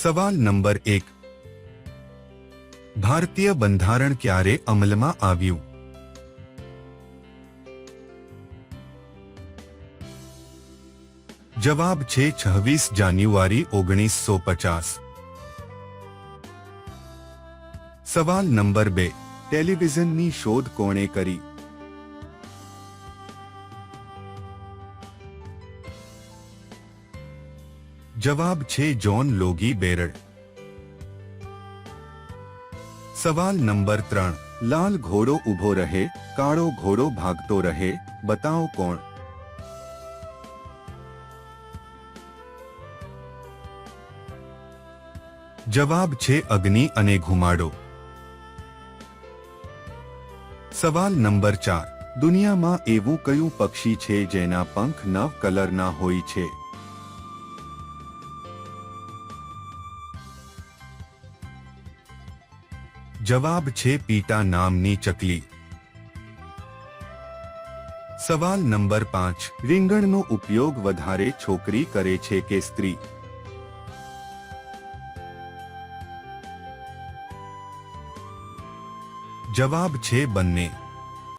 સવાલ નંબર 1. ભારતીય બંધારણ ક્યારે અમલમાં આવ્યું? જવાબ છે 26 જાન્યુઆરી 1950. સવાલ નંબર 2. ટેલિવિઝનની શોધ કોણે કરી? જવાબ છે જોન લોગી બેરડ. સવાલ નંબર 3. લાલ ઘોડો ઊભો રહે, કાળો ઘોડો ભાગતો રહે, બતાવો કોણ? જવાબ છે અગ્નિ અને ઘુમાડો. સવાલ નંબર 4. દુનિયામાં એવું કયું પક્ષી છે જેના પંખ 9 કલરના હોય છે? જવાબ છે પીટા નામની ચકલી. સવાલ નંબર 5. રીંગણનો ઉપયોગ વધારે છોકરી કરે છે કે સ્ત્રી? જવાબ છે બંને.